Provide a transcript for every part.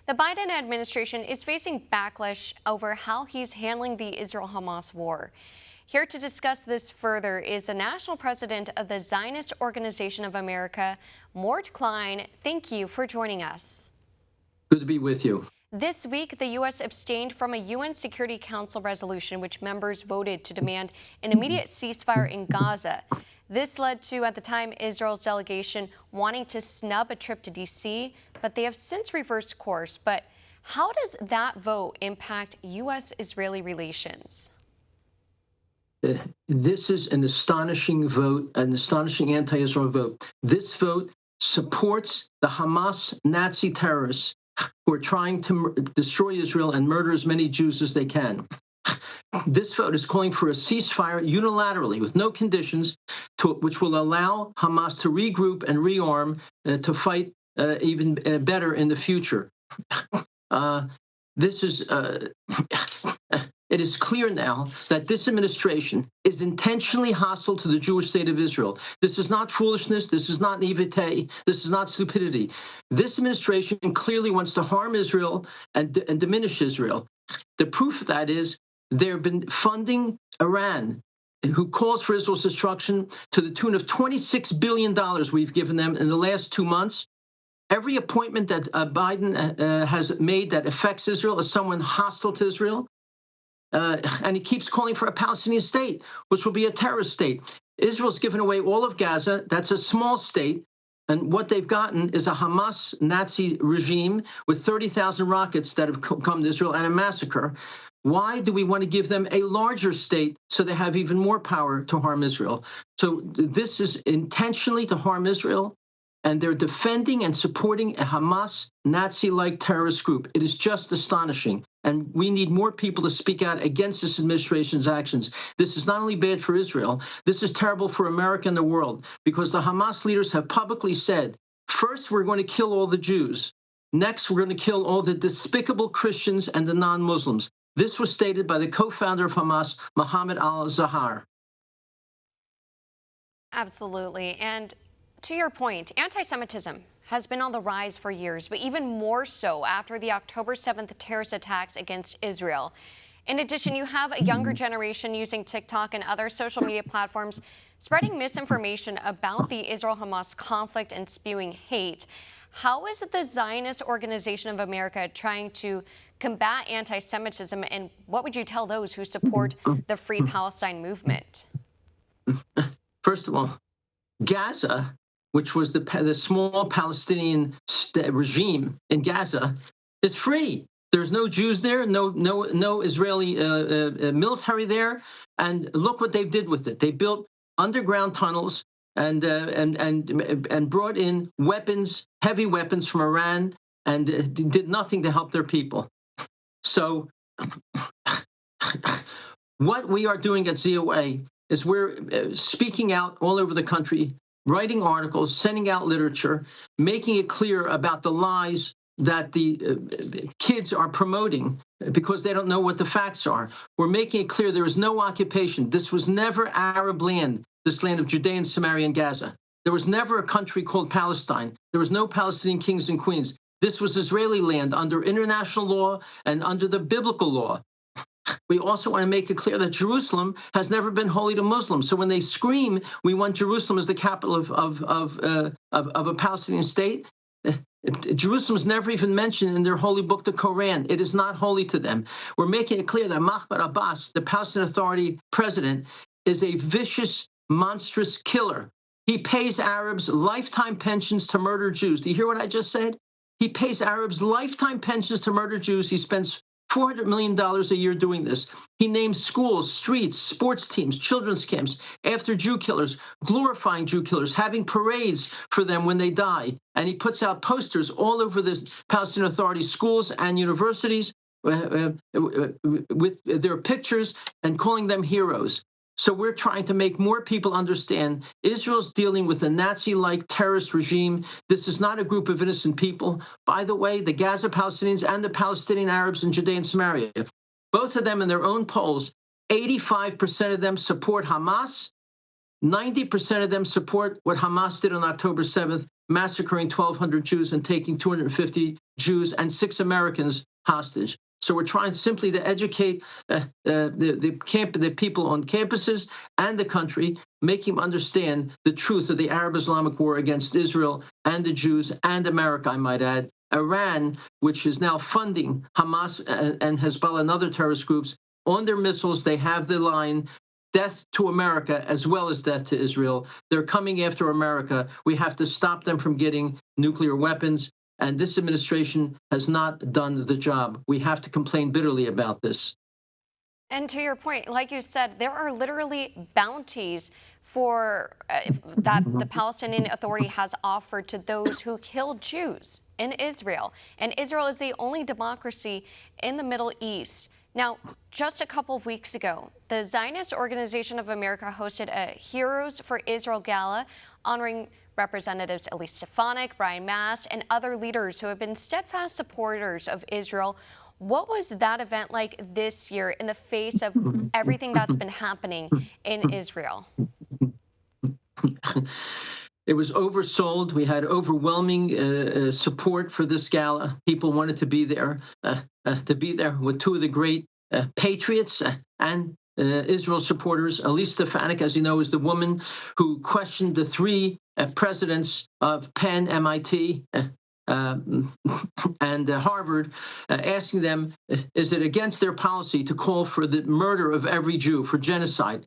The Biden administration is facing backlash over how he's handling the Israel-Hamas war. Here to discuss this further is the national president of the Zionist Organization of America, Mort Klein. Thank you for joining us. Good to be with you. This week, the U.S. abstained from a UN Security Council resolution which members voted to demand an immediate ceasefire in Gaza. This led to, at the time, Israel's delegation wanting to snub a trip to D.C., but they have since reversed course. But how does that vote impact U.S.-Israeli relations? This is an astonishing vote, an astonishing anti-Israel vote. This vote supports the Hamas Nazi terrorists who are trying to destroy Israel and murder as many Jews as they can. This vote is calling for a ceasefire unilaterally with no conditions, which will allow Hamas to regroup and rearm to fight even better in the future. It is clear now that this administration is intentionally hostile to the Jewish state of Israel. This is not foolishness. This is not naivete. This is not stupidity. This administration clearly wants to harm Israel and diminish Israel. The proof of that is they've been funding Iran, who calls for Israel's destruction, to the tune of $26 billion we've given them in the last 2 months. Every appointment that Biden has made that affects Israel is someone hostile to Israel. And he keeps calling for a Palestinian state, which will be a terrorist state. Israel's given away all of Gaza. That's a small state. And what they've gotten is a Hamas Nazi regime with 30,000 rockets that have come to Israel and a massacre. Why do we want to give them a larger state so they have even more power to harm Israel? So this is intentionally to harm Israel, and they're defending and supporting a Hamas Nazi-like terrorist group. It is just astonishing. And we need more people to speak out against this administration's actions. This is not only bad for Israel, this is terrible for America and the world, because the Hamas leaders have publicly said, first, we're going to kill all the Jews. Next, we're going to kill all the despicable Christians and the non-Muslims. This was stated by the co-founder of Hamas, Mohammed al-Zahar. Absolutely. And to your point, anti-Semitism has been on the rise for years, but even more so after the October 7th terrorist attacks against Israel. In addition, you have a younger generation using TikTok and other social media platforms spreading misinformation about the Israel-Hamas conflict and spewing hate. How is the Zionist Organization of America trying to combat anti-Semitism, and what would you tell those who support the Free Palestine movement? First of all, Gaza, which was the small Palestinian regime in Gaza, is free. There's no Jews there, no Israeli military there, and look what they did with it. They built underground tunnels and brought in weapons, heavy weapons from Iran, and did nothing to help their people. So what we are doing at ZOA is we're speaking out all over the country, writing articles, sending out literature, making it clear about the lies that the kids are promoting because they don't know what the facts are. We're making it clear there is no occupation. This was never Arab land, this land of Judea and Samaria and Gaza. There was never a country called Palestine. There was no Palestinian kings and queens. This was Israeli land under international law and under the biblical law. We also want to make it clear that Jerusalem has never been holy to Muslims. So when they scream, we want Jerusalem as the capital of a Palestinian state, Jerusalem is never even mentioned in their holy book, the Quran. It is not holy to them. We're making it clear that Mahmoud Abbas, the Palestinian Authority president, is a vicious, monstrous killer. He pays Arabs lifetime pensions to murder Jews. Do you hear what I just said? He pays Arabs lifetime pensions to murder Jews. He spends $400 million a year doing this. He names schools, streets, sports teams, children's camps after Jew killers, glorifying Jew killers, having parades for them when they die. And he puts out posters all over the Palestinian Authority schools and universities with their pictures and calling them heroes. So we're trying to make more people understand Israel's dealing with a Nazi-like terrorist regime. This is not a group of innocent people. By the way, the Gaza Palestinians and the Palestinian Arabs in Judea and Samaria, both of them in their own polls, 85% of them support Hamas. 90% of them support what Hamas did on October 7th, massacring 1,200 Jews and taking 250 Jews and 6 Americans hostage. So we're trying simply to educate the people on campuses and the country, making them understand the truth of the Arab-Islamic war against Israel and the Jews and America, I might add. Iran, which is now funding Hamas and Hezbollah and other terrorist groups, on their missiles, they have the line, death to America as well as death to Israel. They're coming after America. We have to stop them from getting nuclear weapons. And this administration has not done the job. We have to complain bitterly about this. And to your point, like you said, there are literally bounties for that the Palestinian Authority has offered to those who kill Jews in Israel. And Israel is the only democracy in the Middle East. Now, just a couple of weeks ago, the Zionist Organization of America hosted a Heroes for Israel gala honoring Representatives Elise Stefanik, Brian Mast, and other leaders who have been steadfast supporters of Israel. What was that event like this year in the face of everything that's been happening in Israel? It was oversold. We had overwhelming support for this gala. People wanted to be there with two of the great patriots and Israel supporters. Elise Stefanik, as you know, is the woman who questioned the 3 presidents of Penn, MIT, and Harvard, asking them, is it against their policy to call for the murder of every Jew, for genocide?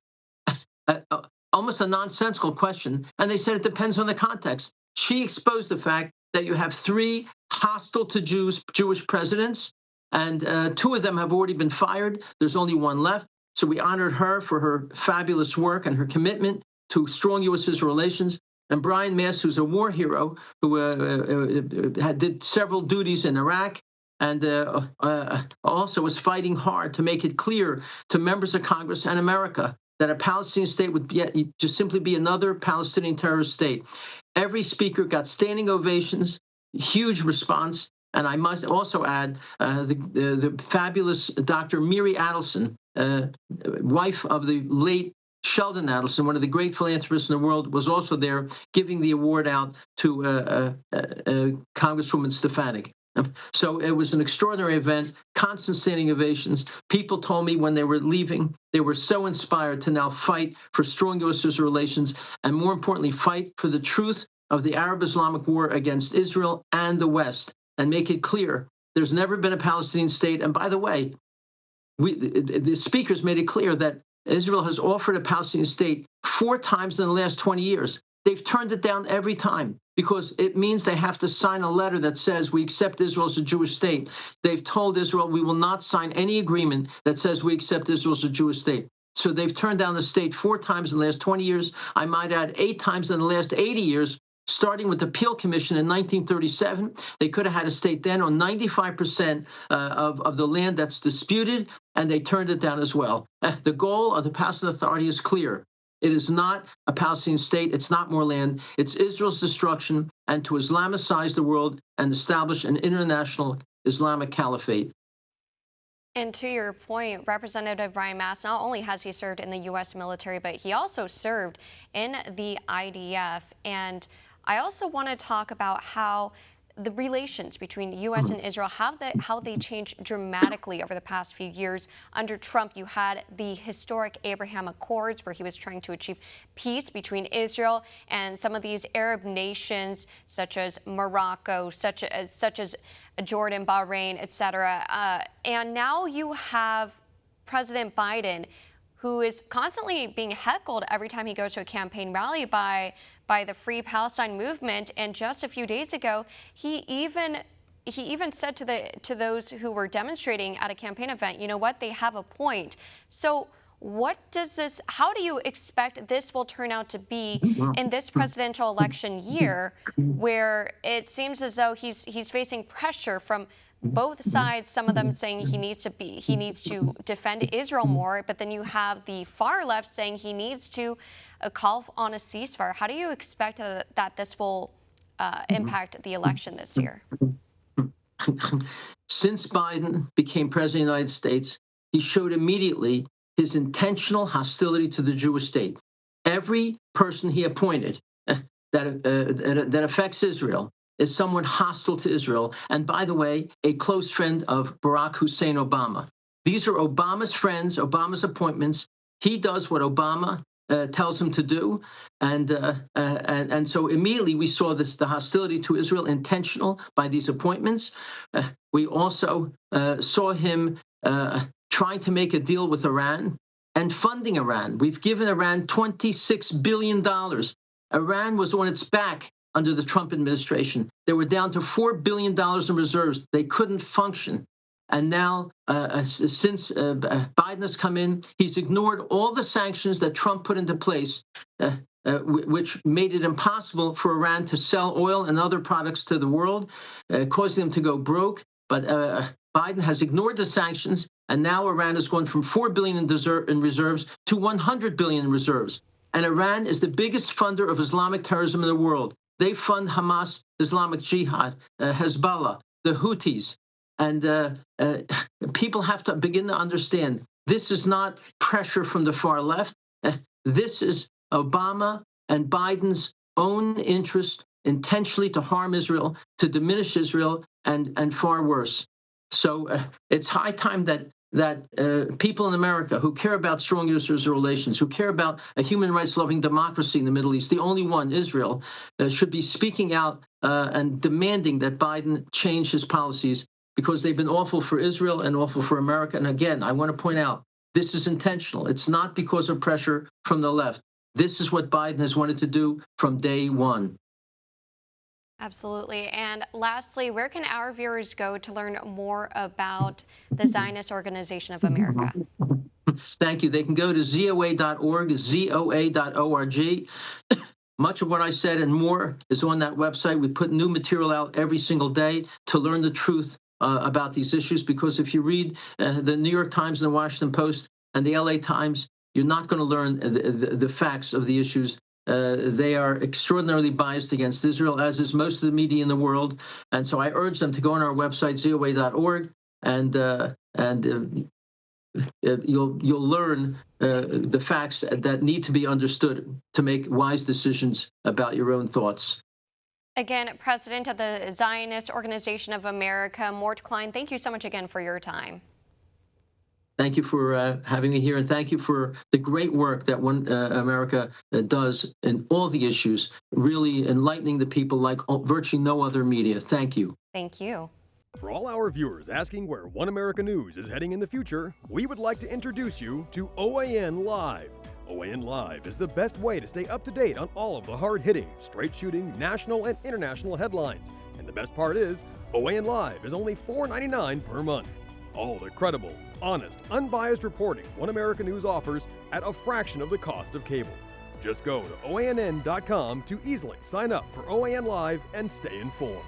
Almost a nonsensical question. And they said it depends on the context. She exposed the fact that you have 3 hostile to Jewish presidents, and 2 of them have already been fired. There's only 1 left. So we honored her for her fabulous work and her commitment to strong U.S.-Israel relations. And Brian Mast, who's a war hero, who did several duties in Iraq and also was fighting hard to make it clear to members of Congress and America that a Palestinian state would just simply be another Palestinian terrorist state. Every speaker got standing ovations, huge response. And I must also add the fabulous Dr. Miri Adelson, wife of the late Sheldon Adelson, one of the great philanthropists in the world, was also there giving the award out to Congresswoman Stefanik. So it was an extraordinary event, constant standing ovations. People told me when they were leaving, they were so inspired to now fight for strong U.S.-Israel relations, and more importantly, fight for the truth of the Arab-Islamic war against Israel and the West, and make it clear there's never been a Palestinian state. And by the way, the speakers made it clear that Israel has offered a Palestinian state 4 times in the last 20 years. They've turned it down every time because it means they have to sign a letter that says we accept Israel as a Jewish state. They've told Israel we will not sign any agreement that says we accept Israel as a Jewish state. So they've turned down the state 4 times in the last 20 years. I might add 8 times in the last 80 years, starting with the Peel Commission in 1937. They could have had a state then on 95% of the land that's disputed, and they turned it down as well. The goal of the Palestinian Authority is clear. It is not a Palestinian state. It's not more land. It's Israel's destruction and to Islamicize the world and establish an international Islamic caliphate. And to your point, Representative Brian Mast, not only has he served in the U.S. military, but he also served in the IDF. And I also want to talk about how the relations between U.S. and Israel, how they changed dramatically over the past few years. Under Trump, you had the historic Abraham Accords, where he was trying to achieve peace between Israel and some of these Arab nations, such as Morocco, such as Jordan, Bahrain, etc. And now you have President Biden, who is constantly being heckled every time he goes to a campaign rally by the Free Palestine movement. And just a few days ago, he even said to those who were demonstrating at a campaign event, you know what, they have a point. So how do you expect this will turn out to be in this presidential election year, where it seems as though he's facing pressure from both sides, some of them saying he needs to defend Israel more, but then you have the far left saying he needs to call on a ceasefire. How do you expect that this will impact the election this year? Since Biden became president of the United States, he showed immediately his intentional hostility to the Jewish state. Every person he appointed that affects Israel is someone hostile to Israel, and by the way, a close friend of Barack Hussein Obama. These are Obama's friends, Obama's appointments. He does what Obama tells him to do, and so immediately we saw the hostility to Israel intentional by these appointments. We also saw him trying to make a deal with Iran and funding Iran. We've given Iran $26 billion. Iran was on its back under the Trump administration. They were down to $4 billion in reserves. They couldn't function. And now, since Biden has come in, he's ignored all the sanctions that Trump put into place, which made it impossible for Iran to sell oil and other products to the world, causing them to go broke. But Biden has ignored the sanctions, and now Iran has gone from $4 billion in reserves to $100 billion in reserves. And Iran is the biggest funder of Islamic terrorism in the world. They fund Hamas, Islamic Jihad, Hezbollah, the Houthis. And people have to begin to understand this is not pressure from the far left. This is Obama and Biden's own interest intentionally to harm Israel, to diminish Israel, and far worse. So it's high time that people in America who care about strong U.S.-Israel relations, who care about a human rights-loving democracy in the Middle East, the only one, Israel, should be speaking out and demanding that Biden change his policies, because they've been awful for Israel and awful for America. And again, I want to point out, this is intentional. It's not because of pressure from the left. This is what Biden has wanted to do from day one. Absolutely. And lastly, where can our viewers go to learn more about the Zionist Organization of America? Thank you. They can go to ZOA.org, ZOA.org. Much of what I said and more is on that website. We put new material out every single day to learn the truth about these issues, because if you read the New York Times and the Washington Post and the LA Times, you're not going to learn the facts of the issues. They are extraordinarily biased against Israel, as is most of the media in the world. And so I urge them to go on our website, ZOA.org, and you'll learn the facts that need to be understood to make wise decisions about your own thoughts. Again, President of the Zionist Organization of America, Mort Klein, thank you so much again for your time. Thank you for having me here, and thank you for the great work that One America does in all the issues, really enlightening the people like virtually no other media. Thank you. Thank you. For all our viewers asking where One America News is heading in the future, we would like to introduce you to OAN Live. OAN Live is the best way to stay up to date on all of the hard-hitting, straight-shooting, national and international headlines. And the best part is, OAN Live is only $4.99 per month. All the credible, honest, unbiased reporting One America News offers at a fraction of the cost of cable. Just go to OANN.com to easily sign up for OAN Live and stay informed.